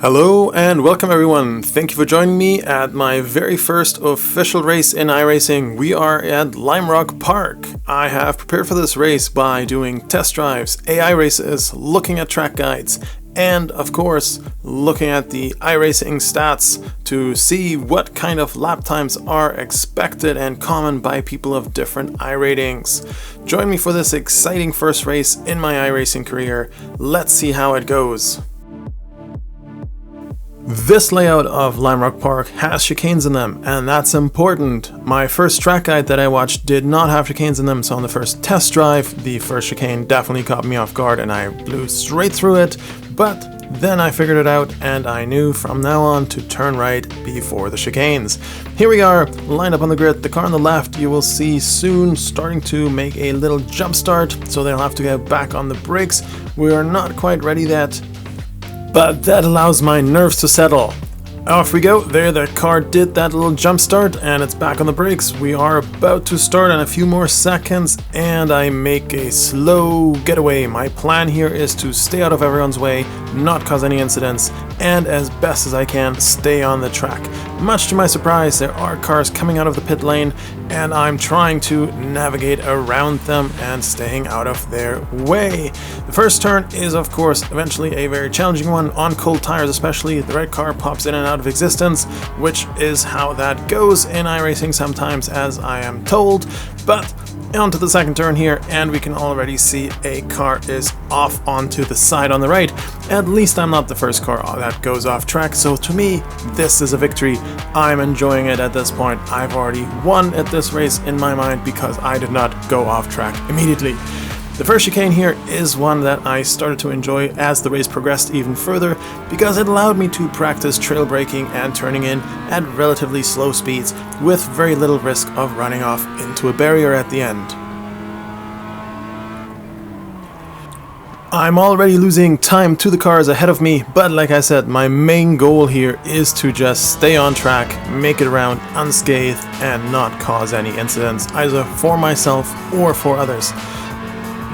Hello and welcome everyone. Thank you for joining me at my very first official race in iRacing. We are at Lime Rock Park. I have prepared for this race by doing test drives, AI races, looking at track guides, and of course looking at the iRacing stats to see what kind of lap times are expected and common by people of different iRatings. Join me for this exciting first race in my iRacing career. Let's see how it goes. This layout of Lime Rock Park has chicanes in them, and that's important. My first track guide that I watched did not have chicanes in them, so on the first test drive, the first chicane definitely caught me off guard and I blew straight through it, but then I figured it out and I knew from now on to turn right before the chicanes. Here we are, lined up on the grid. The car on the left you will see soon starting to make a little jump start, so they'll have to get back on the brakes. We are not quite ready yet, but that allows my nerves to settle. Off we go. There, the car did that little jump start and it's back on the brakes. We are about to start in a few more seconds and I make a slow getaway. My plan here is to stay out of everyone's way, not cause any incidents, and as best as I can stay on the track. Much to my surprise, there are cars coming out of the pit lane and I'm trying to navigate around them and staying out of their way. The first turn is of course eventually a very challenging one, on cold tires especially. The red car pops in and out of existence, which is how that goes in iRacing sometimes, as I am told. But onto the second turn here, and we can already see a car is off onto the side on the right. At least I'm not the first car that goes off track, so to me this is a victory. I'm enjoying it at this point. I've already won at this race in my mind because I did not go off track immediately. The first chicane here is one that I started to enjoy as the race progressed even further because it allowed me to practice trail braking and turning in at relatively slow speeds with very little risk of running off into a barrier at the end. I'm already losing time to the cars ahead of me, but like I said, my main goal here is to just stay on track, make it around unscathed, and not cause any incidents, either for myself or for others.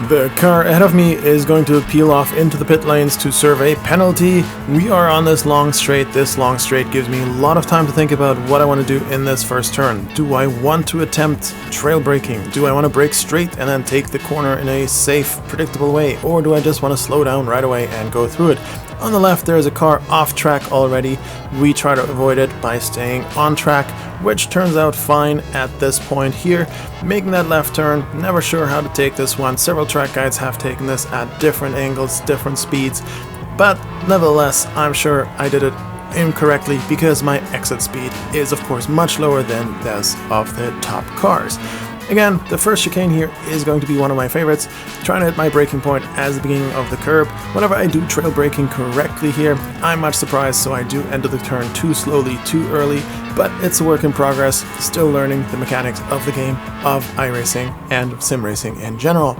The car ahead of me is going to peel off into the pit lanes to serve a penalty. We are on this long straight. This long straight gives me a lot of time to think about what I want to do in this first turn. Do I want to attempt trail braking? Do I want to brake straight and then take the corner in a safe, predictable way? Or do I just want to slow down right away and go through it? On the left there is a car off track already. We try to avoid it by staying on track, which turns out fine at this point here. Making that left turn, never sure how to take this one. Several track guides have taken this at different angles, different speeds, but nevertheless I'm sure I did it incorrectly because my exit speed is of course much lower than those of the top cars. Again, the first chicane here is going to be one of my favorites, trying to hit my braking point as the beginning of the curb. Whenever I do trail braking correctly here, I'm much surprised, so I do enter the turn too slowly, too early, but it's a work in progress, still learning the mechanics of the game of iRacing and sim racing in general.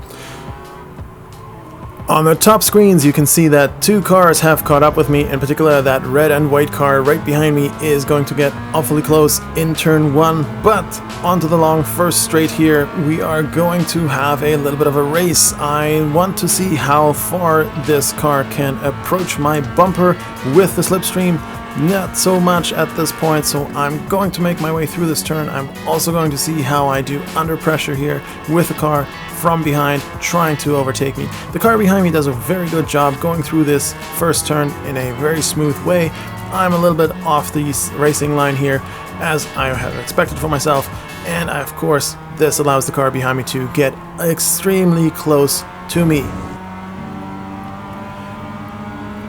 On the top screens you can see that two cars have caught up with me. In particular, that red and white car right behind me is going to get awfully close in turn one, but onto the long first straight here we are going to have a little bit of a race. I want to see how far this car can approach my bumper with the slipstream. Not so much at this point, so I'm going to make my way through this turn. I'm also going to see how I do under pressure here with the car from behind trying to overtake me. The car behind me does a very good job going through this first turn in a very smooth way. I'm a little bit off the racing line here, as I have expected for myself, and of course this allows the car behind me to get extremely close to me.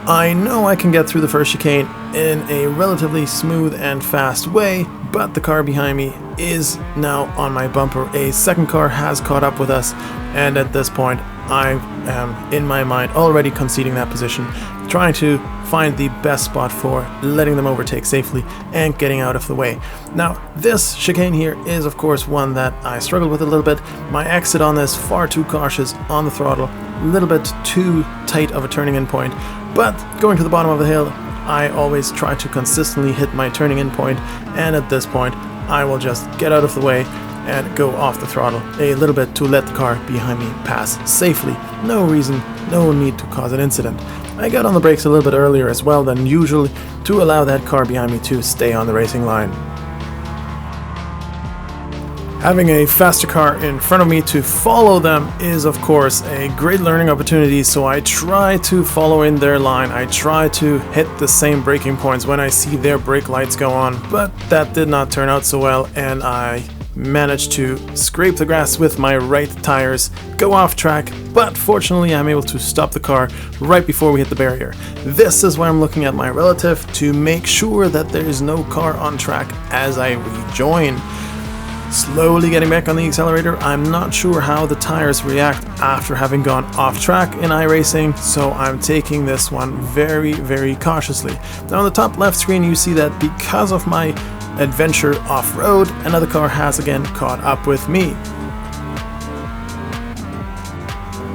I know I can get through the first chicane in a relatively smooth and fast way, but the car behind me is now on my bumper. A second car has caught up with us, and at this point I am in my mind already conceding that position, trying to find the best spot for letting them overtake safely and getting out of the way. Now this chicane here is of course one that I struggled with a little bit. My exit on this far too cautious on the throttle, a little bit too tight of a turning in point, but going to the bottom of the hill I always try to consistently hit my turning in point, and at this point I will just get out of the way and go off the throttle a little bit to let the car behind me pass safely. No reason, no need to cause an incident. I got on the brakes a little bit earlier as well than usual to allow that car behind me to stay on the racing line. Having a faster car in front of me to follow them is of course a great learning opportunity, so I try to follow in their line. I try to hit the same braking points when I see their brake lights go on, but that did not turn out so well, and I managed to scrape the grass with my right tires, go off track, but fortunately I'm able to stop the car right before we hit the barrier. This is why I'm looking at my relative to make sure that there is no car on track as I rejoin. Slowly getting back on the accelerator. I'm not sure how the tires react after having gone off track in iRacing, so I'm taking this one very cautiously. Now on the top left screen you see that because of my adventure off-road, another car has again caught up with me.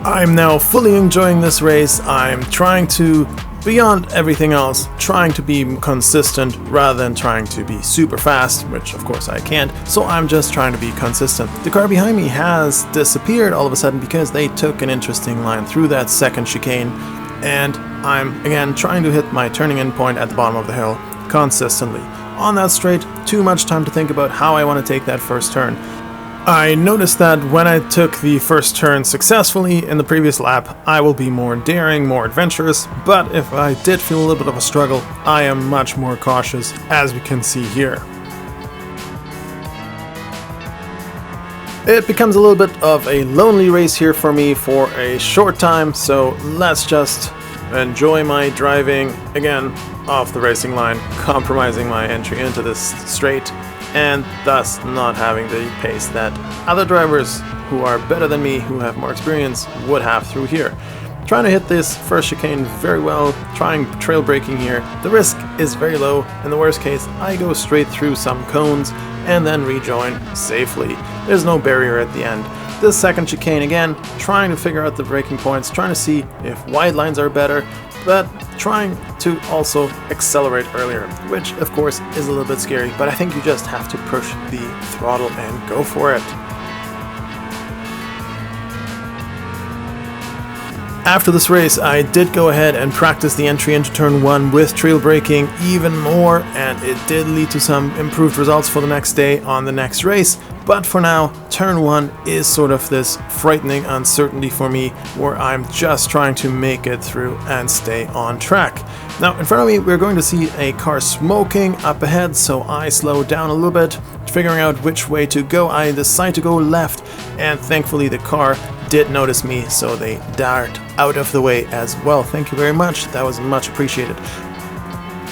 I'm now fully enjoying this race. I'm trying to, beyond everything else, trying to be consistent rather than trying to be super fast, which of course I can't, so I'm just trying to be consistent. The car behind me has disappeared all of a sudden because they took an interesting line through that second chicane, and I'm again trying to hit my turning in point at the bottom of the hill consistently. On that straight, too much time to think about how I want to take that first turn. I noticed that when I took the first turn successfully in the previous lap, I will be more daring, more adventurous, but if I did feel a little bit of a struggle, I am much more cautious, as we can see here. It becomes a little bit of a lonely race here for me for a short time, so let's just enjoy my driving, again, off the racing line, compromising my entry into this straight, and thus not having the pace that other drivers who are better than me, who have more experience, would have through here. Trying to hit this first chicane very well, trying trail braking here. The risk is very low. In the worst case, I go straight through some cones and then rejoin safely. There's no barrier at the end. This second chicane again, trying to figure out the braking points, trying to see if wide lines are better, but trying to also accelerate earlier, which of course is a little bit scary, but I think you just have to push the throttle and go for it. After this race, I did go ahead and practice the entry into turn 1 with trail braking even more, and it did lead to some improved results for the next day on the next race. But for now, turn 1 is sort of this frightening uncertainty for me, where I'm just trying to make it through and stay on track. Now in front of me we're going to see a car smoking up ahead, so I slow down a little bit, figuring out which way to go. I decide to go left, and thankfully the car did notice me, so they dart out of the way as well. Thank you very much, that was much appreciated.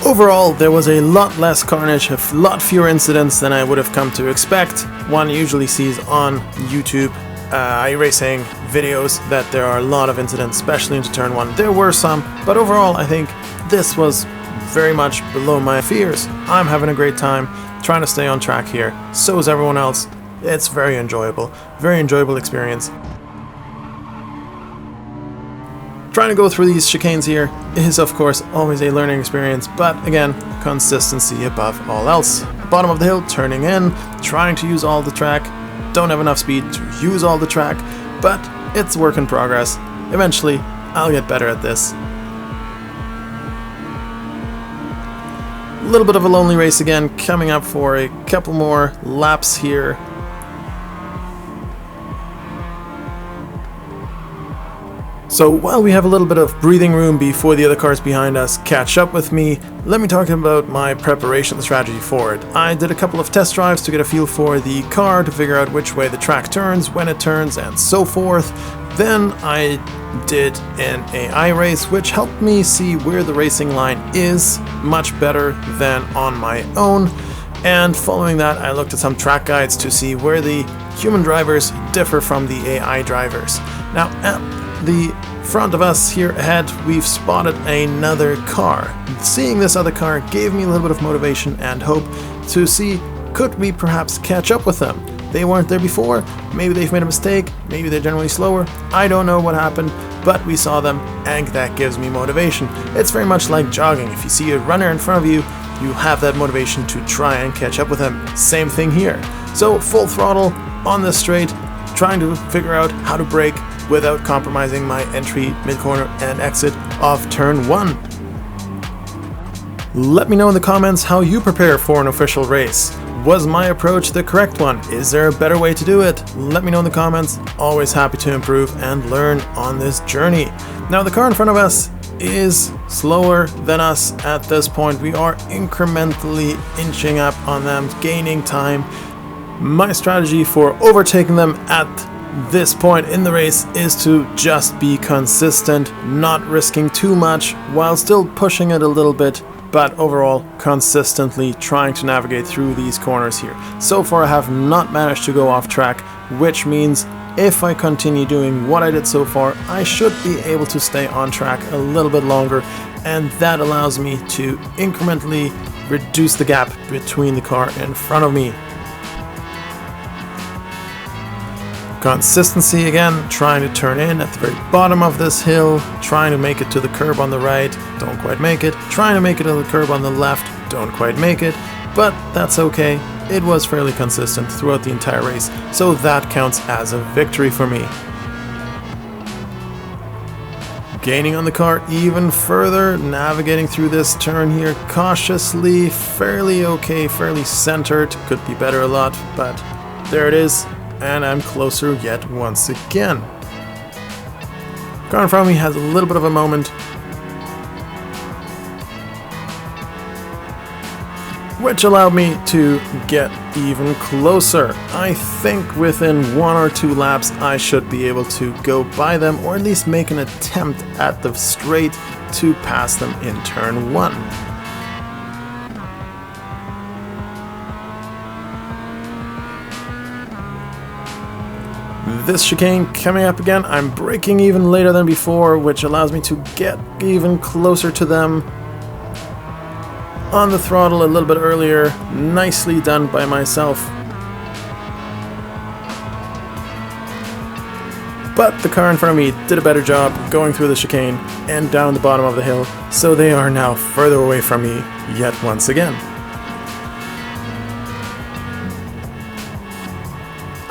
Overall, there was a lot less carnage, a lot fewer incidents than I would have come to expect. One usually sees on YouTube iRacing videos that there are a lot of incidents, especially into turn 1. There were some, but overall I think this was very much below my fears. I'm having a great time, trying to stay on track here. So is everyone else. It's very enjoyable experience. Trying to go through these chicanes here is of course always a learning experience, but again, consistency above all else. Bottom of the hill, turning in, trying to use all the track. Don't have enough speed to use all the track, but it's a work in progress. Eventually, I'll get better at this. A little bit of a lonely race again, coming up for a couple more laps here. So while we have a little bit of breathing room before the other cars behind us catch up with me, let me talk about my preparation strategy for it. I did a couple of test drives to get a feel for the car, to figure out which way the track turns, when it turns, and so forth. Then I did an AI race, which helped me see where the racing line is much better than on my own. And following that, I looked at some track guides to see where the human drivers differ from the AI drivers. Now, the front of us here ahead, we've spotted another car. Seeing this other car gave me a little bit of motivation and hope to see, could we perhaps catch up with them? They weren't there before, maybe they've made a mistake, maybe they're generally slower, I don't know what happened, but we saw them and that gives me motivation. It's very much like jogging. If you see a runner in front of you, you have that motivation to try and catch up with them. Same thing here. So full throttle on this straight, trying to figure out how to brake, without compromising my entry, mid-corner, and exit of turn 1. Let me know in the comments how you prepare for an official race. Was my approach the correct one? Is there a better way to do it? Let me know in the comments. Always happy to improve and learn on this journey. Now the car in front of us is slower than us at this point. We are incrementally inching up on them, gaining time. My strategy for overtaking them at this point in the race is to just be consistent, not risking too much while still pushing it a little bit, but overall consistently trying to navigate through these corners here. So far I have not managed to go off track, which means if I continue doing what I did so far, I should be able to stay on track a little bit longer, and that allows me to incrementally reduce the gap between the car in front of me. Consistency again, trying to turn in at the very bottom of this hill, trying to make it to the curb on the right, don't quite make it, trying to make it to the curb on the left, don't quite make it, but that's okay. It was fairly consistent throughout the entire race, so that counts as a victory for me. Gaining on the car even further, navigating through this turn here cautiously, fairly okay, fairly centered, could be better a lot, but there it is. And I'm closer yet once again. Car in front of me has a little bit of a moment, which allowed me to get even closer. I think within 1 or 2 laps I should be able to go by them, or at least make an attempt at the straight to pass them in turn 1. This chicane coming up again, I'm braking even later than before, which allows me to get even closer to them. On the throttle a little bit earlier, nicely done by myself. But the car in front of me did a better job going through the chicane and down the bottom of the hill, so they are now further away from me yet once again.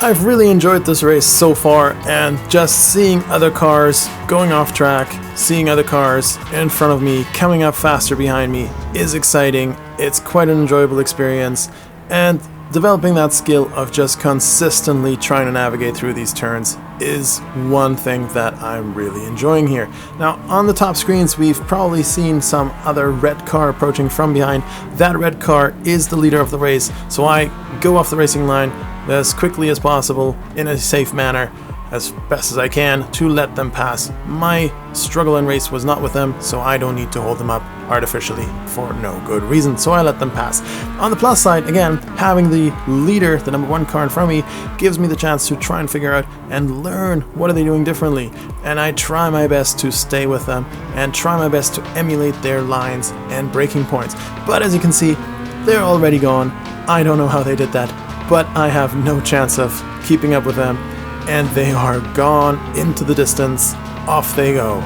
I've really enjoyed this race so far, and just seeing other cars going off track, seeing other cars in front of me coming up faster behind me is exciting. It's quite an enjoyable experience, and developing that skill of just consistently trying to navigate through these turns is one thing that I'm really enjoying here. Now on the top screens we've probably seen some other red car approaching from behind. That red car is the leader of the race, so I go off the racing line as quickly as possible in a safe manner, as best as I can, to let them pass. My struggle and race was not with them, so I don't need to hold them up artificially for no good reason, so I let them pass. On the plus side, again, having the leader, the number 1 car in front of me, gives me the chance to try and figure out and learn what are they doing differently, and I try my best to stay with them and try my best to emulate their lines and braking points. But as you can see, they're already gone. I don't know how they did that, but I have no chance of keeping up with them, and they are gone into the distance. Off they go.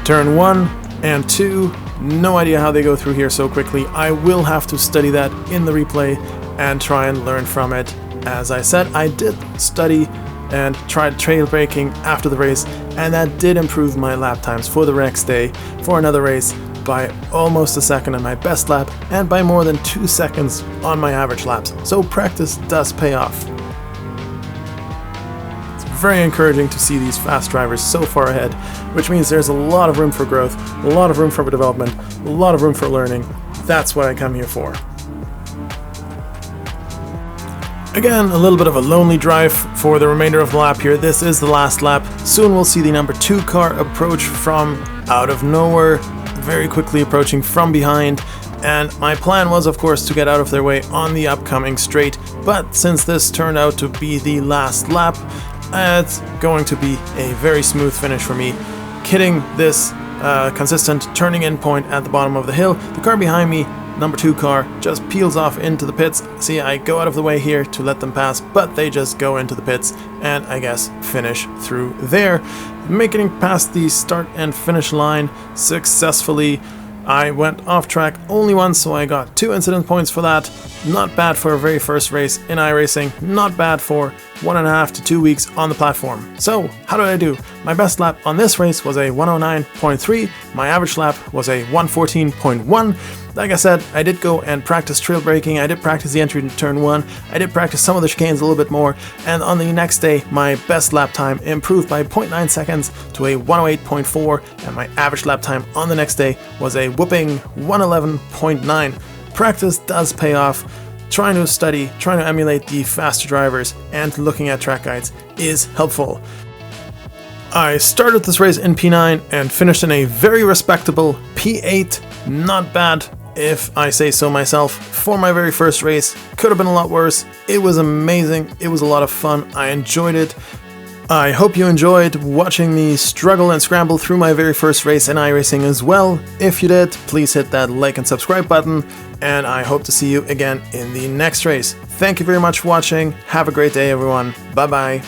Turn 1 and 2, no idea how they go through here so quickly. I will have to study that in the replay and try and learn from it. As I said, I did study and tried trail braking after the race, and that did improve my lap times for the next day for another race by almost a second on my best lap and by more than 2 seconds on my average laps. So practice does pay off. It's very encouraging to see these fast drivers so far ahead, which means there's a lot of room for growth, a lot of room for development, a lot of room for learning. That's what I come here for. Again, a little bit of a lonely drive for the remainder of the lap here. This is the last lap. Soon we'll see the number 2 car approach from out of nowhere, very quickly approaching from behind, and my plan was of course to get out of their way on the upcoming straight, but since this turned out to be the last lap, it's going to be a very smooth finish for me, hitting this consistent turning in point at the bottom of the hill. The car behind me, number 2 car, just peels off into the pits. See, I go out of the way here to let them pass, but they just go into the pits and I guess finish through there, making it past the start and finish line successfully. I went off track only once, so I got 2 incident points for that. Not bad for a very first race in iRacing, not bad for 1.5 to 2 weeks on the platform. So, how did I do? My best lap on this race was a 109.3, my average lap was a 114.1. Like I said, I did go and practice trail braking, I did practice the entry into turn 1, I did practice some of the chicanes a little bit more, and on the next day, my best lap time improved by 0.9 seconds to a 108.4, and my average lap time on the next day was a whooping 111.9. Practice does pay off. Trying to study, trying to emulate the faster drivers, and looking at track guides is helpful. I started this race in P9 and finished in a very respectable P8. Not bad, if I say so myself, for my very first race. Could have been a lot worse. It was amazing. It was a lot of fun. I enjoyed it. I hope you enjoyed watching me struggle and scramble through my very first race in iRacing as well. If you did, please hit that like and subscribe button, and I hope to see you again in the next race. Thank you very much for watching. Have a great day, everyone. Bye bye.